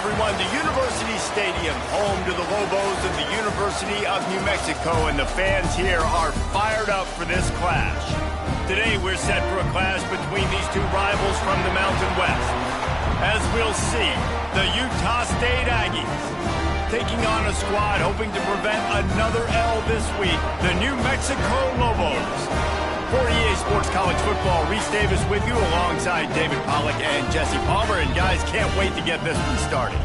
everyone. The University Stadium, home to the Lobos of the University of New Mexico, and the fans here are fired up for this clash. Today, we're set for a clash between these two rivals from the Mountain West. As we'll see, the Utah State Aggies taking on a squad hoping to prevent another L this week, the New Mexico Lobos. For EA Sports College Football, Reese Davis with you alongside David Pollack and Jesse Palmer. And guys, can't wait to get this one started.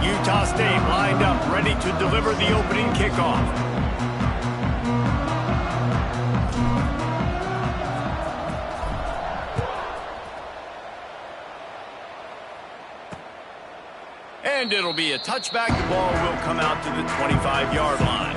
Utah State lined up, ready to deliver the opening kickoff. And it'll be a touchback. The ball will come out to the 25-yard line.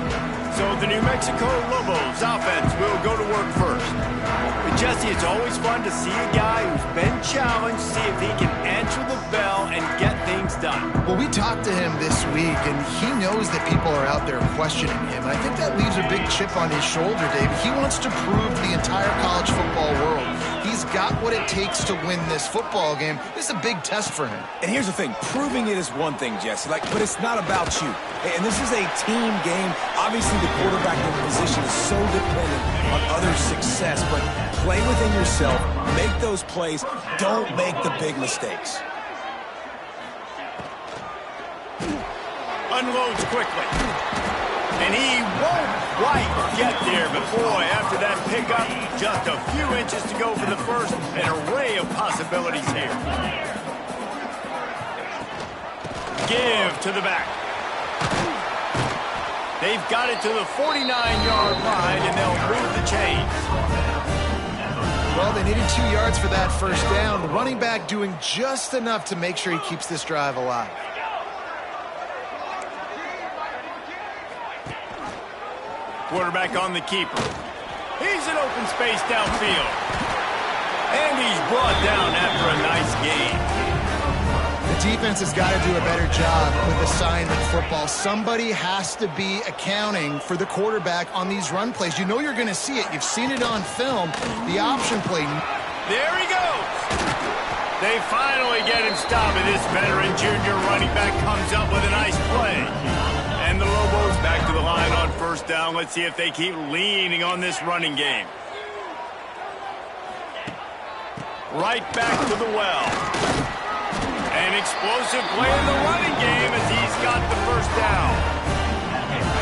So the New Mexico Lobos offense will go to work first. But Jesse, it's always fun to see a guy who's been challenged, see if he can answer the bell and get things done. Well, we talked to him this week, and he knows that people are out there questioning him. I think that leaves a big chip on his shoulder, Dave. He wants to prove to the entire college football world he's got what it takes to win this football game. This is a big test for him. And here's the thing, proving it is one thing, Jesse, but it's not about you. And this is a team game. Obviously, the quarterback in the position is so dependent on others' success, but play within yourself, make those plays, don't make the big mistakes. Unloads quickly. And he won't quite get there, but boy, after that pickup, just a few inches to go for the first. An array of possibilities here. Give to the back. They've got it to the 49-yard line, and they'll move the chains. Well, they needed 2 yards for that first down. The running back doing just enough to make sure he keeps this drive alive. Quarterback on the keeper. He's in open space downfield. And he's brought down after a nice gain. The defense has got to do a better job with assignment football. Somebody has to be accounting for the quarterback on these run plays. You know you're going to see it. You've seen it on film. The option play. There he goes. They finally get him stopped, and this veteran junior running back comes up with a nice play. And the Lobos back to the line on first down. Let's see if they keep leaning on this running game. Right back to the well. An explosive play in the running game as he's got the first down.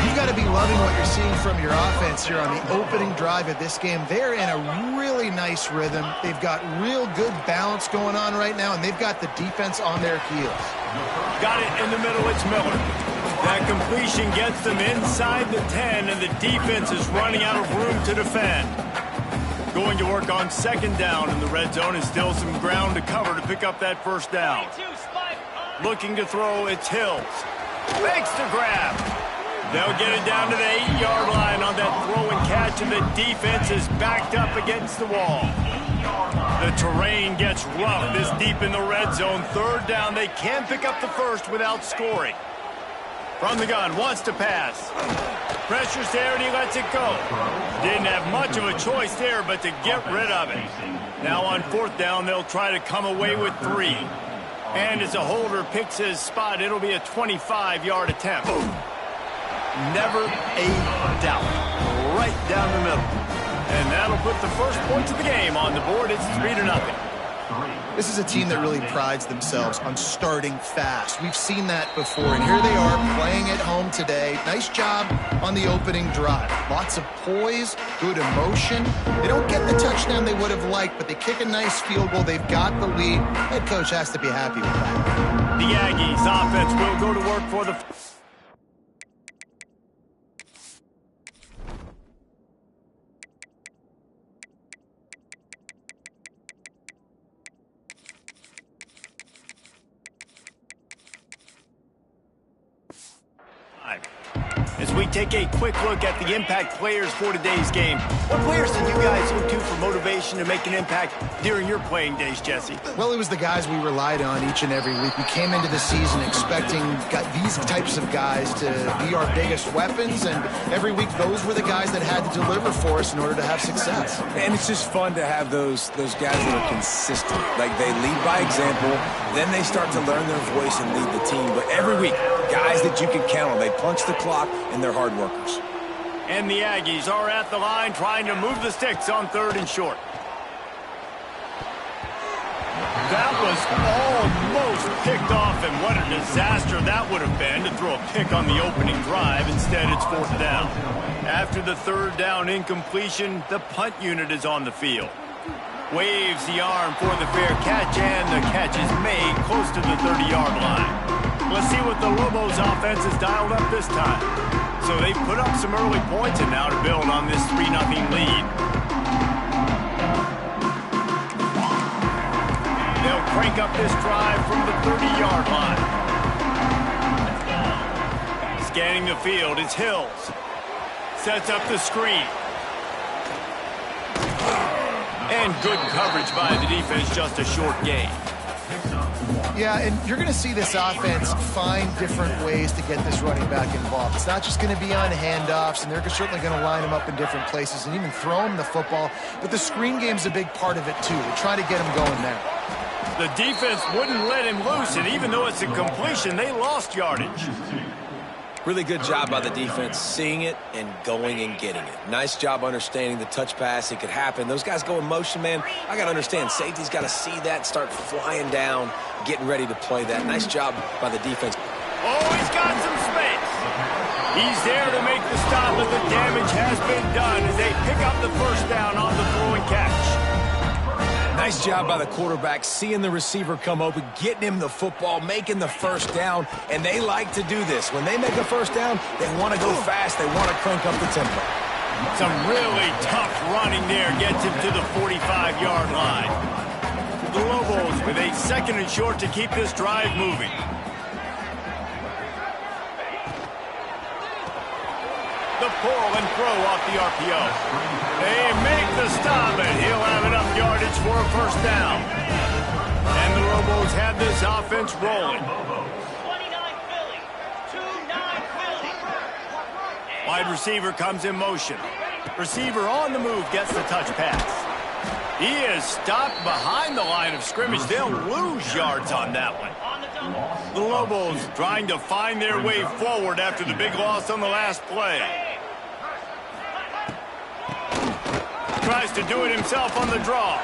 You got to be loving what you're seeing from your offense here on the opening drive of this game. They're in a really nice rhythm. They've got real good balance going on right now, and they've got the defense on their heels. Got it in the middle. It's Miller. That completion gets them inside the 10, and the defense is running out of room to defend. Going to work on second down in the red zone, and still some ground to cover to pick up that first down. Looking to throw, it's Hills. Makes the grab. They'll get it down to the 8-yard line on that throw and catch, and the defense is backed up against the wall. The terrain gets rough this deep in the red zone. Third down, they can't pick up the first without scoring. From the gun, wants to pass. Pressure's there, and he lets it go. Didn't have much of a choice there, but to get rid of it. Now on fourth down, they'll try to come away with 3. And as a holder picks his spot, it'll be a 25-yard attempt. Never a doubt. Right down the middle. And that'll put the first points of the game on the board. It's 3-0. This is a team that really prides themselves on starting fast. We've seen that before, and here they are playing at home today. Nice job on the opening drive. Lots of poise, good emotion. They don't get the touchdown they would have liked, but they kick a nice field goal. They've got the lead. Head coach has to be happy with that. The Aggies offense will go to work for the... As we take a quick look at the impact players for today's game, what players did you guys look to for motivation to make an impact during your playing days, Jesse? Well, it was the guys we relied on each and every week. We came into the season expecting these types of guys to be our biggest weapons, and every week those were the guys that had to deliver for us in order to have success. And it's just fun to have those guys that are consistent. Like, they lead by example, then they start to learn their voice and lead the team. But every week, guys that you can count on, they punch the clock, and they're hard workers. And the Aggies are at the line trying to move the sticks on 3rd and short. That was almost picked off, and what a disaster that would have been to throw a pick on the opening drive. Instead, it's 4th down. After the 3rd down incompletion, the punt unit is on the field. Waves the arm for the fair catch, and the catch is made close to the 30-yard line. Let's see what the Lobos offense has dialed up this time. So they put up some early points, and now to build on this 3-0 lead. They'll crank up this drive from the 30-yard line. Scanning the field, it's Hills. Sets up the screen. And good coverage by the defense, just a short gain. Yeah, and you're going to see this offense find different ways to get this running back involved. It's not just going to be on handoffs, and they're certainly going to line him up in different places and even throw him the football. But the screen game's a big part of it, too. They're trying to get him going now. The defense wouldn't let him loose, and even though it's a completion, they lost yardage. Really good job by the defense, seeing it and going and getting it. Nice job understanding the touch pass. It could happen. Those guys go in motion, man. I got to understand, safety's got to see that, start flying down, getting ready to play that. Nice job by the defense. Oh, he's got some space. He's there to make the stop, but the damage has been done as they pick up the 1st down on the throwing catch. Nice job by the quarterback, seeing the receiver come open, getting him the football, making the 1st down, and they like to do this. When they make a 1st down, they want to go fast. They want to crank up the tempo. Some really tough running there gets him to the 45-yard line. The Lobos with a 2nd and short to keep this drive moving. The pull and throw off the RPO. They make the stop, and he'll have enough yardage for a 1st down. And the Lobos have this offense rolling. 29 Philly. 2-9 Philly. Wide receiver comes in motion. Receiver on the move gets the touch pass. He is stopped behind the line of scrimmage. They'll lose yards on that one. The Lobos trying to find their way forward after the big loss on the last play. Tries to do it himself on the draw.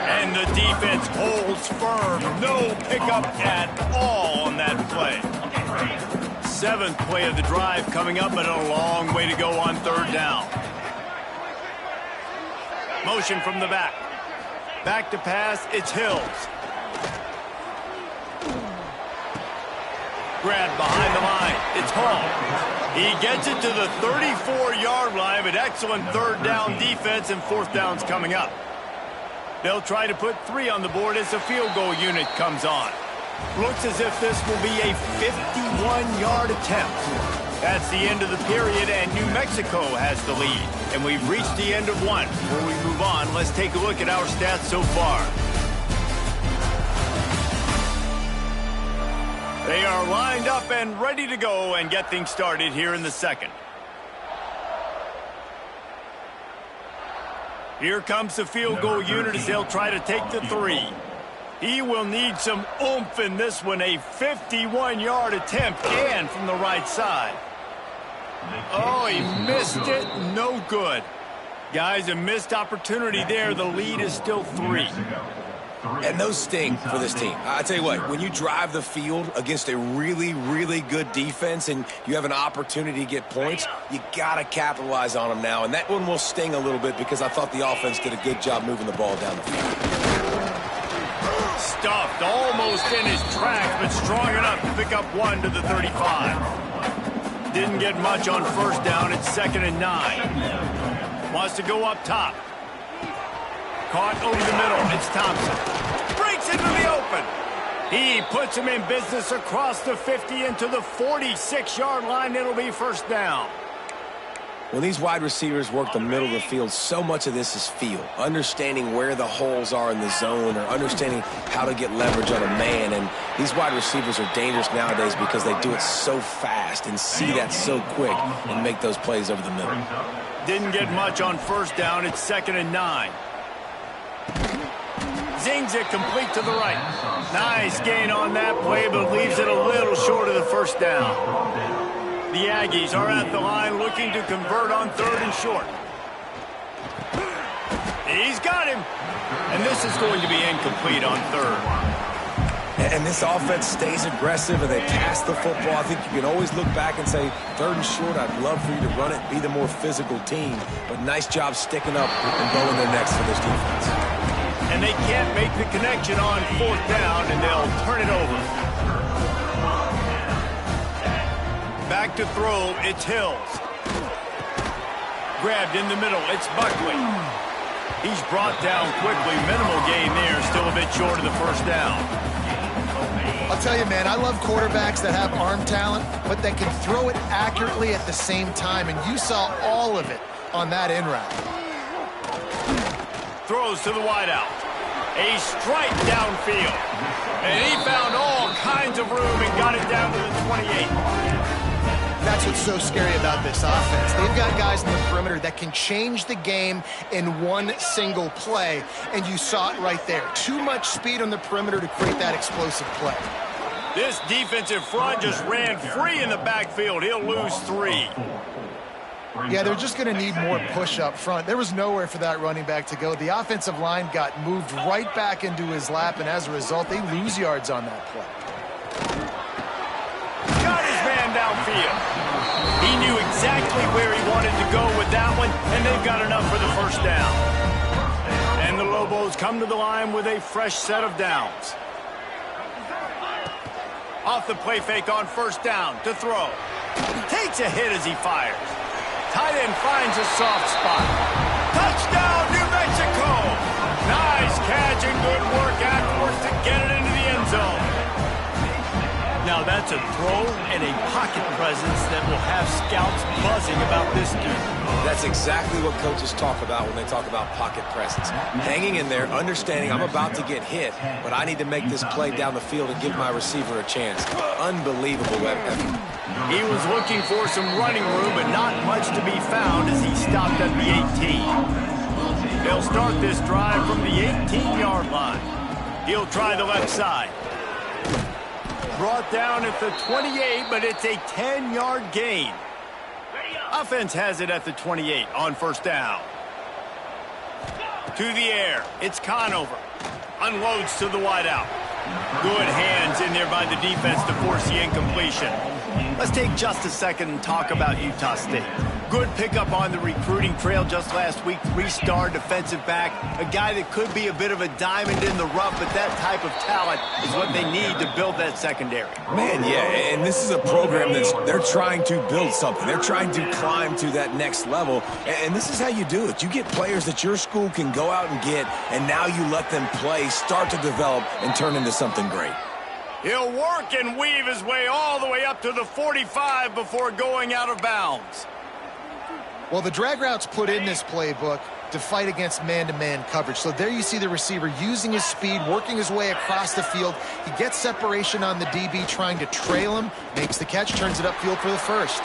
And the defense holds firm. No pickup at all on that play. 7th play of the drive coming up, but a long way to go on 3rd down. Motion from the back. Back to pass, it's Hills. Grab behind the line, it's Hall. He gets it to the 34-yard line, but excellent 3rd down defense, and 4th down's coming up. They'll try to put 3 on the board as the field goal unit comes on. Looks as if this will be a 51-yard attempt. That's the end of the period, and New Mexico has the lead. And we've reached the end of one. Before we move on, let's take a look at our stats so far. They are lined up and ready to go and get things started here in the 2nd. Here comes the field goal unit as they'll try to take the 3. He will need some oomph in this one, a 51-yard attempt, and from the right side. Oh, he missed it. No good. Guys, a missed opportunity there. The lead is still 3. And those sting for this team. I tell you what, when you drive the field against a really, really good defense and you have an opportunity to get points, you got to capitalize on them now. And that one will sting a little bit because I thought the offense did a good job moving the ball down the field. Stuffed almost in his tracks, but strong enough to pick up 1 to the 35. Didn't get much on 1st down. It's 2nd and 9. Wants to go up top. Caught over the middle. It's Thompson. Breaks into the open. He puts him in business across the 50 into the 46-yard line. It'll be first down. When these wide receivers work the middle of the field, so much of this is feel. Understanding where the holes are in the zone or understanding how to get leverage on a man. And these wide receivers are dangerous nowadays because they do it so fast and see that so quick and make those plays over the middle. Didn't get much on first down. It's 2nd and 9. Zings it complete to the right. Nice gain on that play, but leaves it a little short of the first down. The Aggies are at the line looking to convert on 3rd and short. He's got him. And this is going to be incomplete on 3rd. And this offense stays aggressive and they pass the football. I think you can always look back and say, 3rd and short, I'd love for you to run it, be the more physical team. But nice job sticking up and bowing their necks for this defense. And they can't make the connection on 4th down, and they'll turn it over. Back to throw, it's Hills. Grabbed in the middle, it's Buckley. He's brought down quickly. Minimal gain there, still a bit short of the first down. I'll tell you, man, I love quarterbacks that have arm talent, but that can throw it accurately at the same time, and you saw all of it on that in route. Throws to the wideout. A strike downfield. And he found all kinds of room and got it down to the 28. That's what's so scary about this offense. They've got guys in the perimeter that can change the game in one single play, and you saw it right there. Too much speed on the perimeter to create that explosive play. This defensive front just ran free in the backfield. He'll lose 3. Yeah, they're just going to need more push up front. There was nowhere for that running back to go. The offensive line got moved right back into his lap, and as a result, they lose yards on that play. Got his man downfield. He knew exactly where he wanted to go with that one, and they've got enough for the first down. And the Lobos come to the line with a fresh set of downs. Off the play fake on first down to throw. Takes a hit as he fires. Tight end finds a soft spot. Touchdown, New Mexico! Nice catch and good work afterwards to get it into the end zone. Now that's a throw and a pocket presence that will have scouts buzzing about this dude. That's exactly what coaches talk about when they talk about pocket presence. Hanging in there, understanding I'm about to get hit, but I need to make this play down the field and give my receiver a chance. Unbelievable effort. He was looking for some running room, but not much to be found as he stopped at the 18. They'll start this drive from the 18-yard line. He'll try the left side. Brought down at the 28, but it's a 10-yard gain. Offense has it at the 28 on first down. To the air, it's Conover. Unloads to the wideout. Good hands in there by the defense to force the incompletion. Let's take just a second and talk about Utah State. Good pickup on the recruiting trail just last week. 3-star defensive back. A guy that could be a bit of a diamond in the rough, but that type of talent is what they need to build that secondary. Man, yeah, and this is a program they're trying to build something. They're trying to climb to that next level, and this is how you do it. You get players that your school can go out and get, and now you let them play, start to develop, and turn into something great. He'll work and weave his way all the way up to the 45 before going out of bounds. Well, the drag routes put in this playbook to fight against man-to-man coverage. So there you see the receiver using his speed, working his way across the field. He gets separation on the DB, trying to trail him, makes the catch, turns it upfield for the first.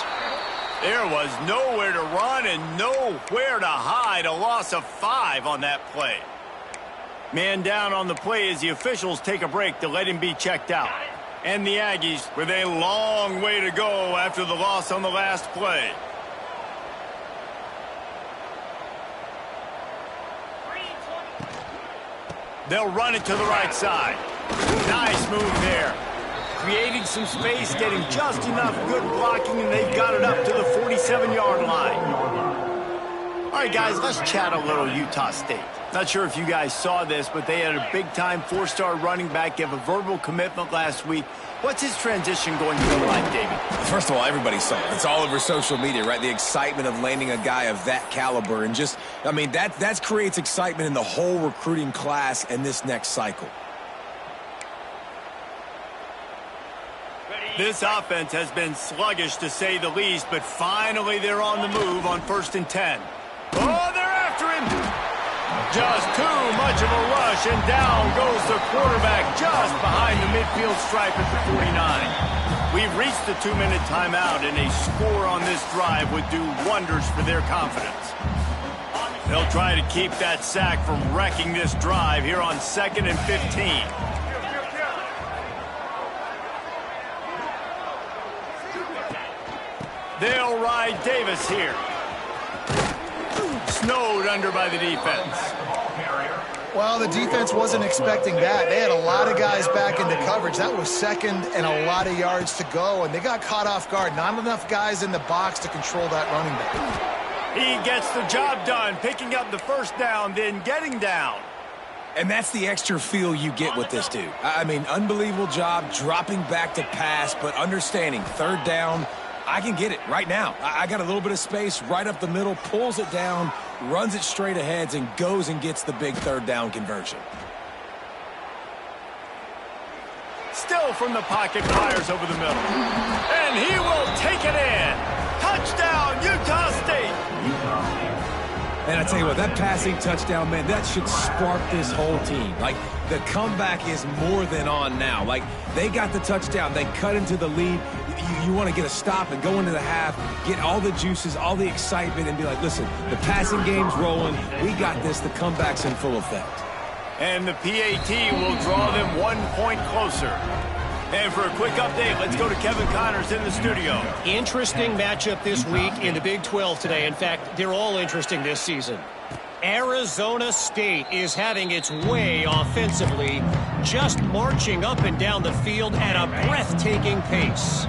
There was nowhere to run and nowhere to hide. A loss of 5 on that play. Man down on the play as the officials take a break to let him be checked out. And the Aggies with a long way to go after the loss on the last play. They'll run it to the right side. Nice move there. Creating some space, getting just enough good blocking, and they've got it up to the 47-yard line. All right, guys, let's chat a little Utah State. Not sure if you guys saw this, but they had a big-time 4-star running back give a verbal commitment last week. What's his transition going to be like, David? First of all, everybody saw it. It's all over social media, right? The excitement of landing a guy of that caliber. And just, I mean, that creates excitement in the whole recruiting class in this next cycle. This offense has been sluggish to say the least, but finally they're on the move on 1st and 10. Oh, they're after him! Just too much of a rush, and down goes the quarterback just behind the midfield stripe at the 49. We've reached the 2-minute timeout, and a score on this drive would do wonders for their confidence. They'll try to keep that sack from wrecking this drive here on 2nd and 15. They'll ride Davis here. Snowed under by the defense. Well, the defense wasn't expecting that. They had a lot of guys back into coverage. That was 2nd and a lot of yards to go, and they got caught off guard. Not enough guys in the box to control that running back. He gets the job done, picking up the 1st down, then getting down. And that's the extra feel you get with this dude. I mean, unbelievable job dropping back to pass, but understanding 3rd down, I can get it right now. I got a little bit of space right up the middle, pulls it down, runs it straight ahead, and goes and gets the big 3rd down conversion. Still from the pocket, fires over the middle. And he will take it in. Touchdown, Utah State. And I tell you what, that passing touchdown, man, that should spark this whole team. Like, the comeback is more than on now. Like, they got the touchdown. They cut into the lead. You want to get a stop and go into the half, get all the juices, all the excitement, and be like, listen, the passing game's rolling. We got this. The comeback's in full effect. And the PAT will draw them 1 point closer. And for a quick update, let's go to Kevin Connors in the studio. Interesting matchup this week in the Big 12 today. In fact, they're all interesting this season. Arizona State is having its way offensively, just marching up and down the field at a breathtaking pace.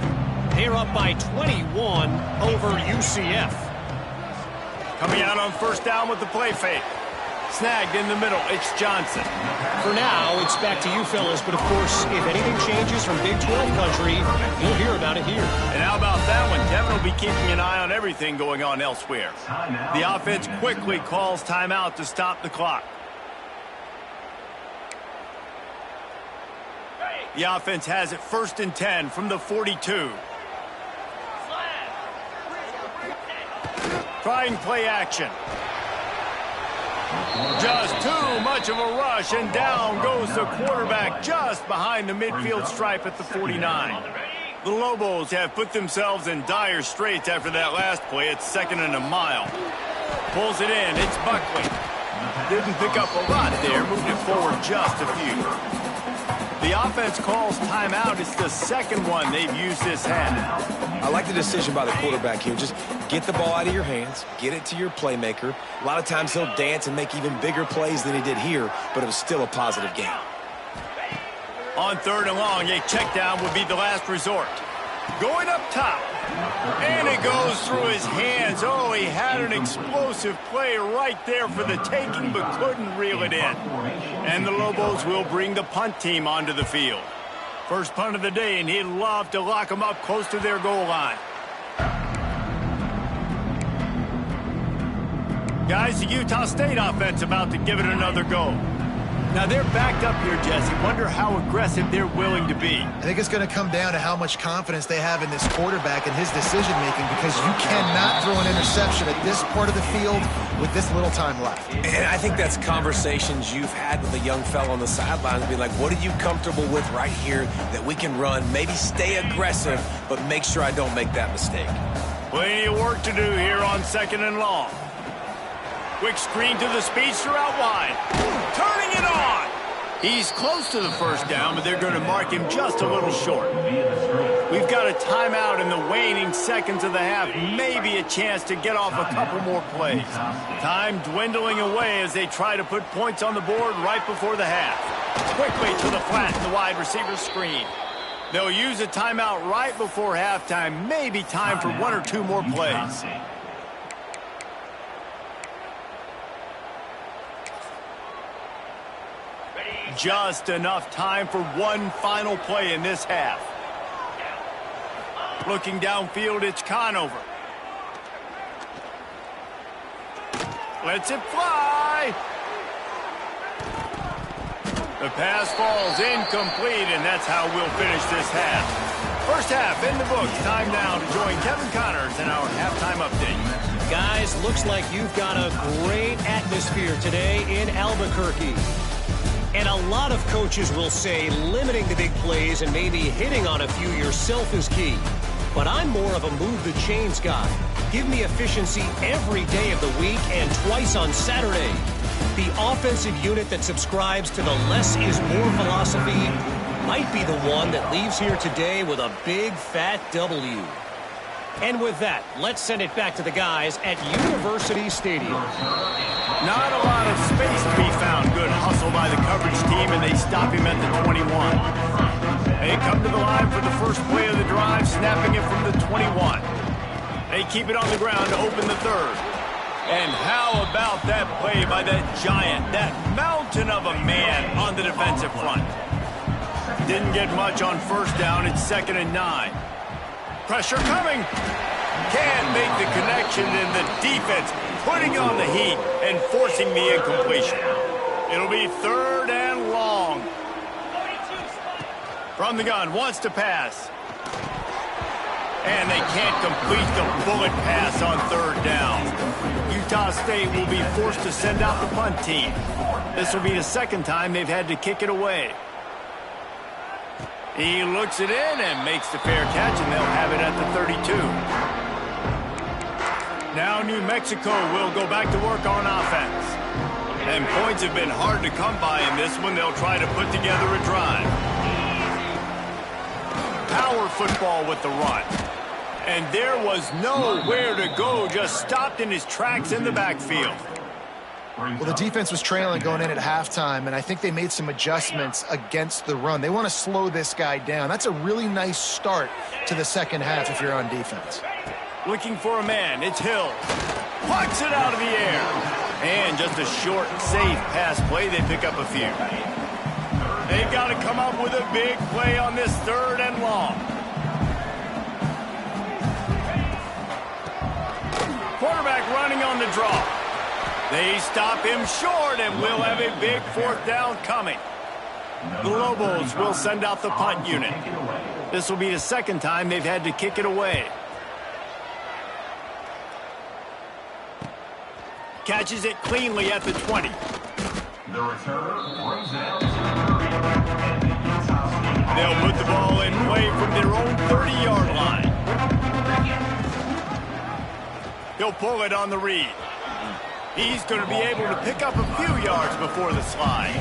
They're up by 21 over UCF. Coming out on 1st down with the play fake. Snagged in the middle, it's Johnson. For now, it's back to you fellas, but of course, if anything changes from Big 12 country, you'll hear about it here. And how about that one? Kevin will be keeping an eye on everything going on elsewhere. The offense quickly calls timeout to stop the clock. The offense has it 1st and 10 from the 42. Trying play action. Just too much of a rush, and down goes the quarterback just behind the midfield stripe at the 49. The Lobos have put themselves in dire straits after that last play. It's 2nd and a mile. Pulls it in. It's Buckley. Didn't pick up a lot there. Moved it forward just a few. The offense calls timeout. It's the 2nd one they've used this half. I like the decision by the quarterback here. Just get the ball out of your hands, get it to your playmaker. A lot of times he'll dance and make even bigger plays than he did here, but it was still a positive game. On 3rd and long, a check down would be the last resort. Going up top. And it goes through his hands. Oh, he had an explosive play right there for the taking, but couldn't reel it in. And the Lobos will bring the punt team onto the field. First punt of the day, and he'd love to lock them up close to their goal line. Guys, the Utah State offense about to give it another go. Now, they're backed up here, Jesse. Wonder how aggressive they're willing to be. I think it's going to come down to how much confidence they have in this quarterback and his decision-making, because you cannot throw an interception at this part of the field with this little time left. And I think that's conversations you've had with a young fellow on the sidelines, be like, what are you comfortable with right here that we can run? Maybe stay aggressive, but make sure I don't make that mistake. Plenty of work to do here on 2nd and long. Quick screen to the speedster out wide. Turning it on. He's close to the 1st down, but they're going to mark him just a little short. We've got a timeout in the waning seconds of the half. Maybe a chance to get off a couple more plays. Time dwindling away as they try to put points on the board right before the half. Quickly to the flat in the wide receiver screen. They'll use a timeout right before halftime. Maybe time for 1 or 2 more plays. Just enough time for one final play in this half. Looking downfield, it's Conover. Lets it fly. The pass falls incomplete, and that's how we'll finish this half. First half in the books. Time now to join Kevin Connors in our halftime update. Guys, looks like you've got a great atmosphere today in Albuquerque. And a lot of coaches will say limiting the big plays and maybe hitting on a few yourself is key. But I'm more of a move the chains guy. Give me efficiency every day of the week and twice on Saturday. The offensive unit that subscribes to the less is more philosophy might be the one that leaves here today with a big fat W. And with that, let's send it back to the guys at University Stadium. Not a lot of space to be found. Good hustle by the coverage team, and they stop him at the 21. They come to the line for the first play of the drive, snapping it from the 21. They keep it on the ground to open the third. And how about that play by that giant, that mountain of a man on the defensive front? Didn't get much on first down. It's 2nd and 9. Pressure coming. Can't make the connection, and the defense putting on the heat and forcing the incompletion. It'll be 3rd and long. From the gun, wants to pass. And they can't complete the bullet pass on 3rd down. Utah State will be forced to send out the punt team. This will be the 2nd time they've had to kick it away. He looks it in and makes the fair catch, and they'll have it at the 32. Now New Mexico will go back to work on offense. And points have been hard to come by in this one. They'll try to put together a drive. Power football with the run. And there was nowhere to go, just stopped in his tracks in the backfield. Well, the defense was trailing going in at halftime, and I think they made some adjustments against the run. They want to slow this guy down. That's a really nice start to the second half if you're on defense. Looking for a man. It's Hill. Pucks it out of the air. And just a short, safe pass play. They pick up a few. They've got to come up with a big play on this 3rd and long. Quarterback running on the draw. They stop him short, and we'll have a big 4th down coming. The Lobos will send out the punt unit. This will be the 2nd time they've had to kick it away. Catches it cleanly at the 20. The return brings it. They'll put the ball in play from their own 30-yard line. He'll pull it on the read. He's going to be able to pick up a few yards before the slide.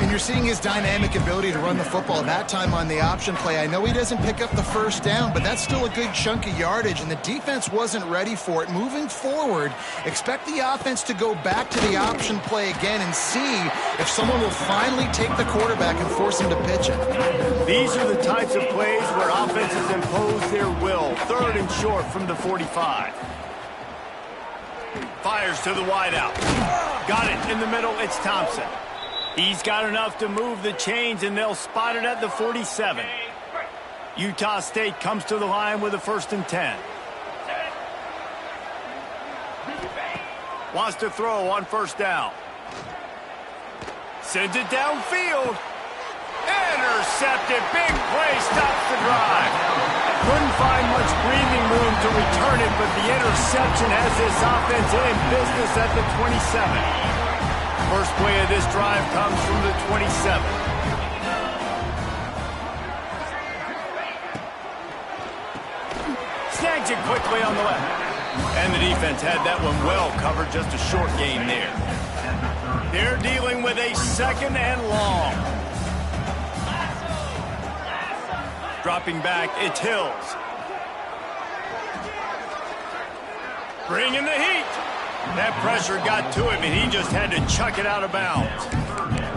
And you're seeing his dynamic ability to run the football, that time on the option play. I know he doesn't pick up the first down, but that's still a good chunk of yardage, and the defense wasn't ready for it. Moving forward, expect the offense to go back to the option play again and see if someone will finally take the quarterback and force him to pitch it. These are the types of plays where offenses impose their will. 3rd and short from the 45. Fires to the wideout. Got it in the middle. It's Thompson. He's got enough to move the chains, and they'll spot it at the 47. Utah State comes to the line with a 1st and 10. Wants to throw on 1st down. Sends it downfield. Intercepted. Big play. Stops the drive. Couldn't find much breathing room to return it, but the interception has this offense in business at the 27. First play of this drive comes from the 27. Snags it quickly on the left. And the defense had that one well covered, just a short gain there. They're dealing with a 2nd and long. Dropping back, it's Hills. Bringing the heat. That pressure got to him, and he just had to chuck it out of bounds.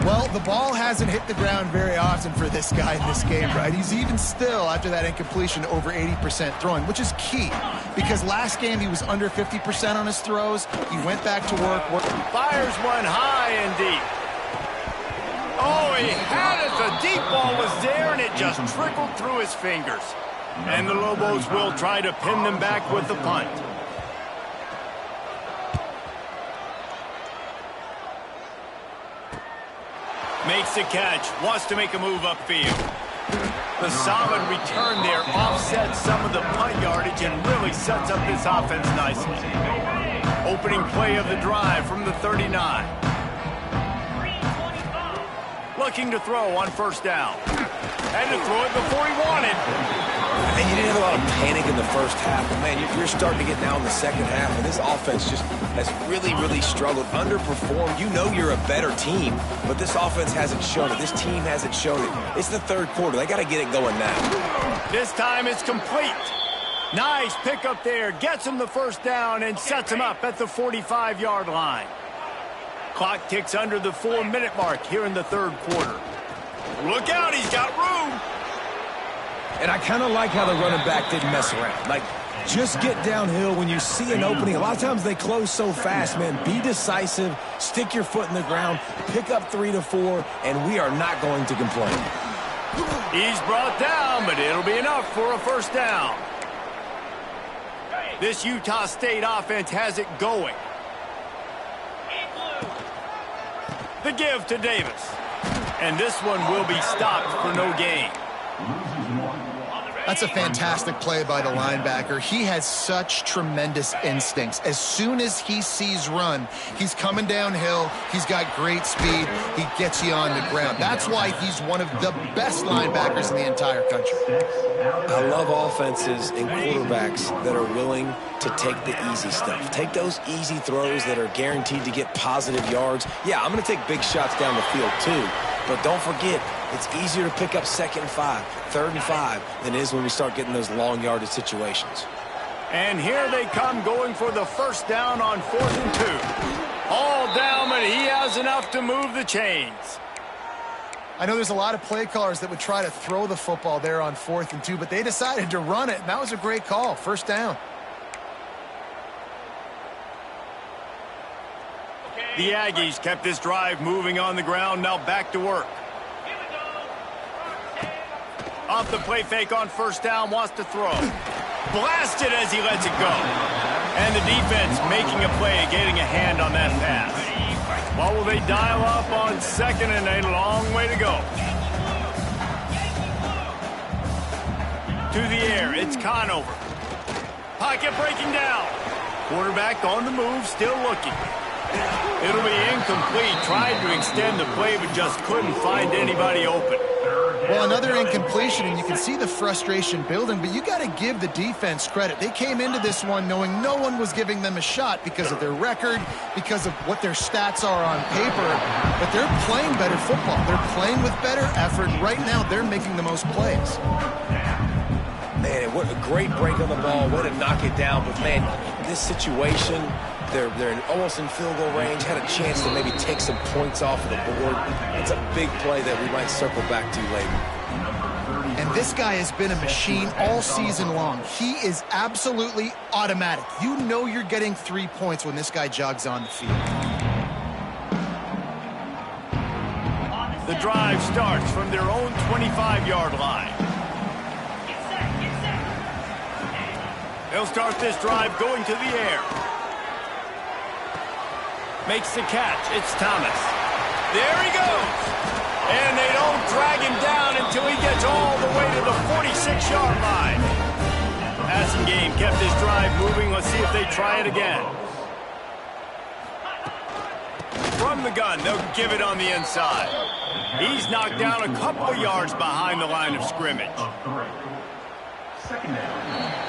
Well, the ball hasn't hit the ground very often for this guy in this game, right? He's even still, after that incompletion, over 80% throwing, which is key. Because last game, he was under 50% on his throws. He went back to work. Fires one high and deep. Oh, he had it. The deep ball was there, and it just trickled through his fingers. And the Lobos will try to pin them back with the punt. Makes the catch. Wants to make a move upfield. The solid return there offsets some of the punt yardage and really sets up this offense nicely. Opening play of the drive from the 39. Looking to throw on first down. Had to throw it before he wanted. And you didn't have a lot of panic in the first half, but man, you're starting to get down in the second half, and this offense just has really, really struggled, underperformed. You know you're a better team, but this offense hasn't shown it. This team hasn't shown it. It's the third quarter. They got to get it going now. This time it's complete. Nice pickup there. Gets him the first down and sets him up at the 45-yard line. Clock ticks under the 4-minute mark here in the third quarter. Look out, he's got room. And I kind of like how the running back didn't mess around. Like, just get downhill when you see an opening. A lot of times they close so fast, man. Be decisive, stick your foot in the ground, pick up 3 to 4, and we are not going to complain. He's brought down, but it'll be enough for a first down. This Utah State offense has it going. The give to Davis. And this one will be stopped for no gain. That's a fantastic play by the linebacker. He has such tremendous instincts. As soon as he sees run, he's coming downhill. He's got great speed. He gets you on the ground. That's why he's one of the best linebackers in the entire country. I love offenses and quarterbacks that are willing to take the easy stuff. Take those easy throws that are guaranteed to get positive yards. Yeah, I'm going to take big shots down the field too. But don't forget, it's easier to pick up 2nd and 5, 3rd and 5 than it is when we start getting those long yardage situations. And here they come going for the first down on 4th and 2. All down, but he has enough to move the chains. I know there's a lot of play callers that would try to throw the football there on 4th and 2, but they decided to run it, and that was a great call. First down. The Aggies kept this drive moving on the ground, now back to work. Off the play fake on first down, wants to throw. Blasted as he lets it go. And the defense making a play, getting a hand on that pass. Well, will they dial up on 2nd and a long way to go? To the air, it's Conover. Pocket breaking down. Quarterback on the move, still looking. It'll be incomplete. Tried to extend the play, but just couldn't find anybody open. Well, another incompletion, and you can see the frustration building, but you got to give the defense credit. They came into this one knowing no one was giving them a shot because of their record, because of what their stats are on paper, but they're playing better football. They're playing with better effort. Right now, they're making the most plays. Man, what a great break on the ball. Way to knock it down. But, man, this situation, they're almost in field goal range, had a chance to maybe take some points off of the board. It's a big play that we might circle back to later. And this guy has been a machine all season long. He is absolutely automatic. You know you're getting 3 points when this guy jogs on the field. The drive starts from their own 25-yard line. They'll start this drive going to the air. Makes the catch. It's Thomas. There he goes. And they don't drag him down until he gets all the way to the 46-yard line. Passing game kept this drive moving. Let's see if they try it again. From the gun, they'll give it on the inside. He's knocked down a couple of yards behind the line of scrimmage. Second down.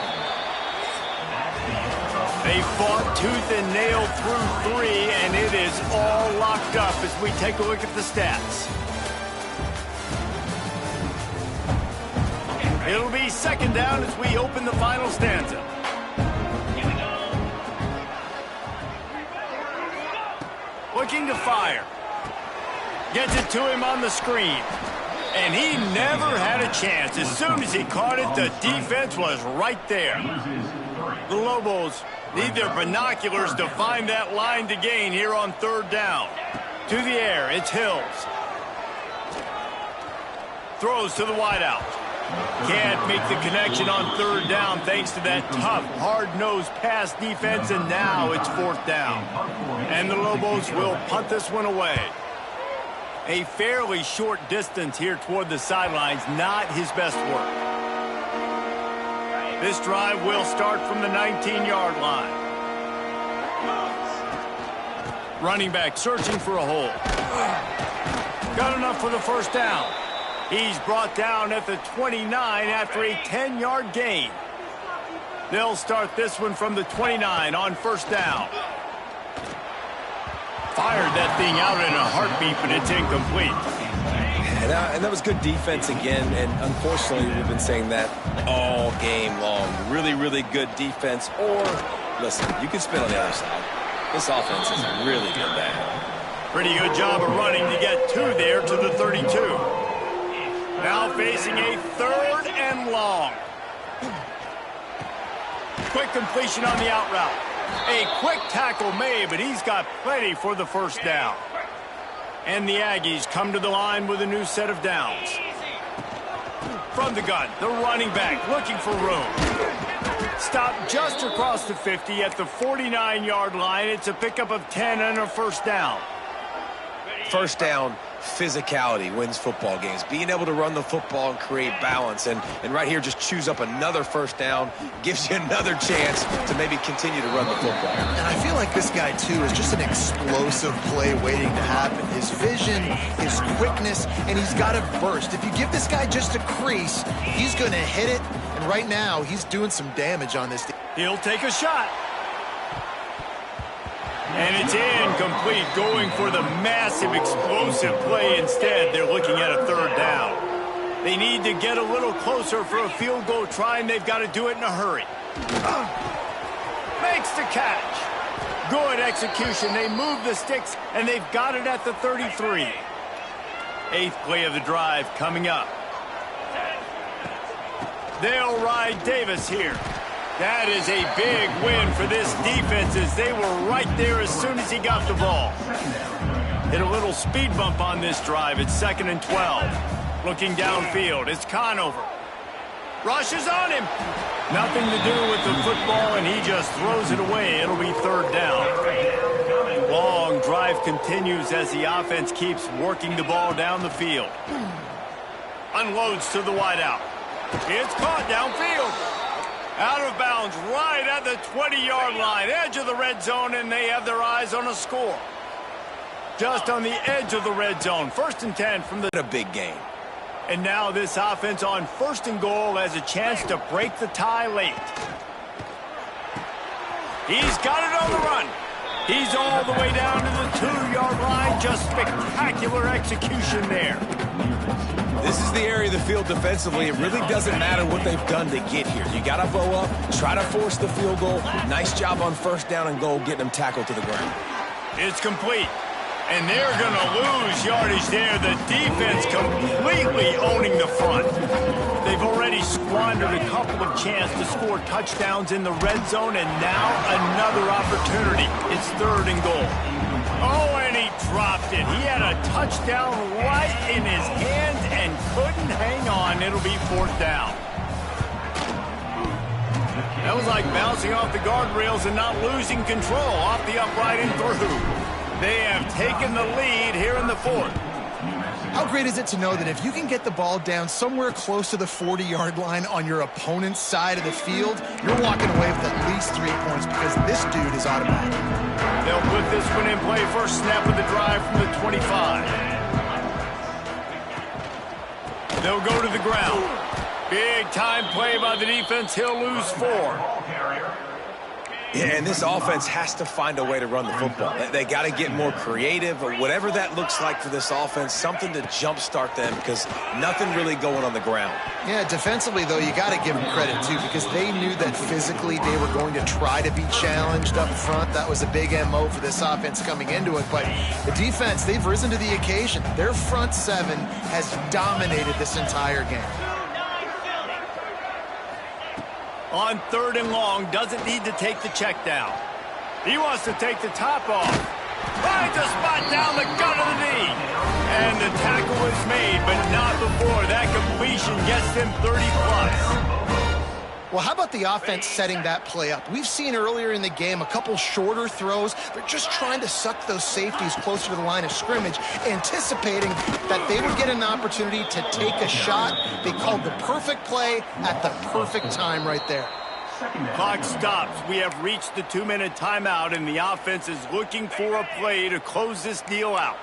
They fought tooth and nail through 3, and it is all locked up as we take a look at the stats. It'll be second down as we open the final stanza. Looking to fire. Gets it to him on the screen. And he never had a chance. As soon as he caught it, the defense was right there. The Lobos need their binoculars to find that line to gain here on third down. To the air, it's Hills. Throws to the wideout. Can't make the connection on third down thanks to that tough, hard-nosed pass defense, and now it's fourth down. And the Lobos will punt this one away. A fairly short distance here toward the sidelines, not his best work. This drive will start from the 19-yard line. Running back searching for a hole. Got enough for the first down. He's brought down at the 29 after a 10-yard gain. They'll start this one from the 29 on first down. Fired that thing out in a heartbeat, but it's incomplete. And that was good defense again, and unfortunately we've been saying that all game long. Really, really good defense. Or, listen, you can spin on the other side. This offense has really been bad. Pretty good job of running to get two there to the 32. Now facing a 3rd and long. Quick completion on the out route. A quick tackle made, but he's got plenty for the first down. And the Aggies come to the line with a new set of downs. From the gun, the running back looking for room. Stopped just across the 50 at the 49-yard line. It's a pickup of 10 and a first down. First down, physicality wins football games. Being able to run the football and create balance. And right here, just choose up another first down. Gives you another chance to maybe continue to run the football. And I feel like this guy, too, is just an explosive play waiting to happen. His vision, his quickness, and he's got a burst. If you give this guy just a crease, he's going to hit it. And right now, he's doing some damage on this. He'll take a shot. And it's incomplete, going for the massive explosive play instead. They're looking at a 3rd down. They need to get a little closer for a field goal try, and they've got to do it in a hurry. Makes the catch. Good execution. They move the sticks, and they've got it at the 33. 8th play of the drive coming up. They'll ride Davis here. That is a big win for this defense as they were right there as soon as he got the ball. Hit a little speed bump on this drive. It's 2nd and 12. Looking downfield, it's Conover. Rushes on him. Nothing to do with the football, and he just throws it away. It'll be 3rd down. Long drive continues as the offense keeps working the ball down the field. Unloads to the wideout. It's caught downfield. Out of bounds right at the 20-yard line, edge of the red zone, and they have their eyes on a score. Just on the edge of the red zone, 1st and 10 from the... A big game. And now this offense on 1st and goal has a chance to break the tie late. He's got it on the run. He's all the way down to the 2-yard line. Just spectacular execution there. This is the area of the field defensively. It really doesn't matter what they've done to get here. You got to bow up, try to force the field goal. Nice job on 1st down and goal, getting them tackled to the ground. It's complete. And they're going to lose yardage there. The defense completely owning the front. They've already squandered a couple of chances to score touchdowns in the red zone, and now another opportunity. It's 3rd and goal. Oh, and he dropped it. He had a touchdown right in his hands and couldn't hang on. It'll be 4th down. That was like bouncing off the guardrails and not losing control off the upright and through. They have taken the lead here in the 4th. How great is it to know that if you can get the ball down somewhere close to the 40-yard line on your opponent's side of the field, you're walking away with at least 3 points because this dude is automatic. They'll put this one in play. First snap of the drive from the 25. They'll go to the ground. Big time play by the defense. He'll lose 4. Yeah, and this offense has to find a way to run the football. They got to get more creative, or whatever that looks like for this offense, something to jumpstart them because nothing really going on the ground. Yeah, defensively, though, you got to give them credit, too, because they knew that physically they were going to try to be challenged up front. That was a big MO for this offense coming into it. But the defense, they've risen to the occasion. Their front 7 has dominated this entire game. On 3rd and long, doesn't need to take the check down. He wants to take the top off. Finds a spot down the gut of the knee. And the tackle is made, but not before that completion gets them 30+. Well, how about the offense setting that play up? We've seen earlier in the game a couple shorter throws. They're just trying to suck those safeties closer to the line of scrimmage, anticipating that they would get an opportunity to take a shot. They called the perfect play at the perfect time right there. Clock stops. We have reached the 2-minute timeout, and the offense is looking for a play to close this deal out.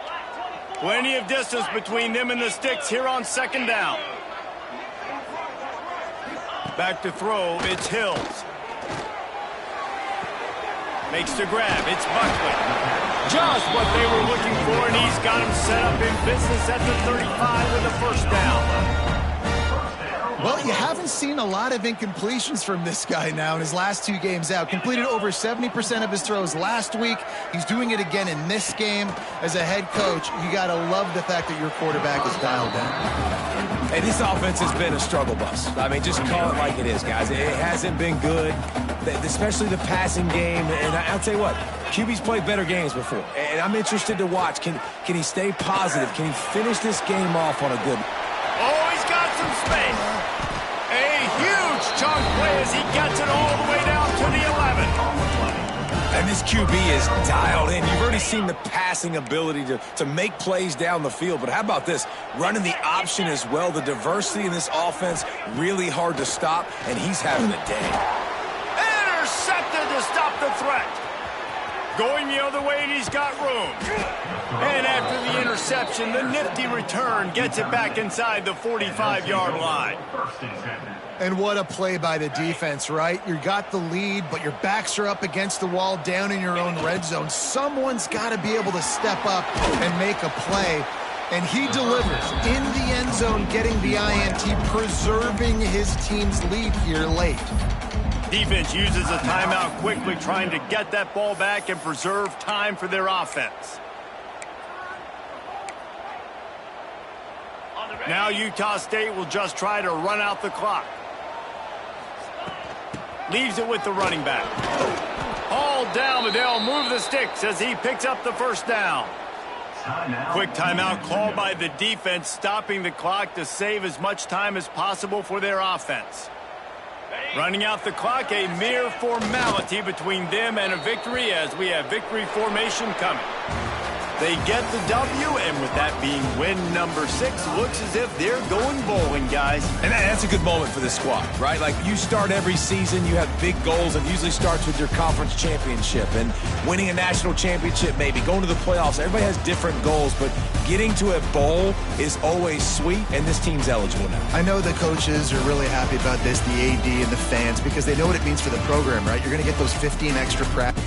Plenty of distance between them and the sticks here on second down. Back to throw, it's Hills. Makes the grab, it's Buckley. Just what they were looking for, and he's got him set up in business at the 35 with a first down. Well, you haven't seen a lot of incompletions from this guy now in his last 2 games out. Completed over 70% of his throws last week. He's doing it again in this game. As a head coach, you got to love the fact that your quarterback is dialed in. Hey, this offense has been a struggle bus. I mean, just call it like it is, guys. It hasn't been good, especially the passing game. And I'll tell you what, QB's played better games before. And I'm interested to watch. Can he stay positive? Can he finish this game off on a good... Oh, he's got some space. A huge chunk play as he gets it all the way down to the 11. And this QB is dialed in. You've already seen the passing ability to make plays down the field. But how about this? Running the option as well. The diversity in this offense, really hard to stop, and he's having a day. Intercepted to stop the threat. Going the other way, and he's got room. And after the interception, the nifty return gets it back inside the 45-yard line. And what a play by the defense, right? You got the lead, but your backs are up against the wall down in your own red zone. Someone's got to be able to step up and make a play. And he delivers in the end zone, getting the INT, preserving his team's lead here late. Defense uses a timeout quickly, trying to get that ball back and preserve time for their offense. Now Utah State will just try to run out the clock. Leaves it with the running back. All down, but they'll move the sticks as he picks up the first down. Quick timeout called by the defense, stopping the clock to save as much time as possible for their offense. Running out the clock, a mere formality between them and a victory as we have victory formation coming. They get the W, and with that being win number 6, looks as if they're going bowling, guys. And that's a good moment for this squad, right? Like, you start every season, you have big goals. It usually starts with your conference championship and winning a national championship, maybe going to the playoffs. Everybody has different goals, but getting to a bowl is always sweet, and this team's eligible now. I know the coaches are really happy about this, the AD and the fans, because they know what it means for the program, right? You're going to get those 15 extra practice.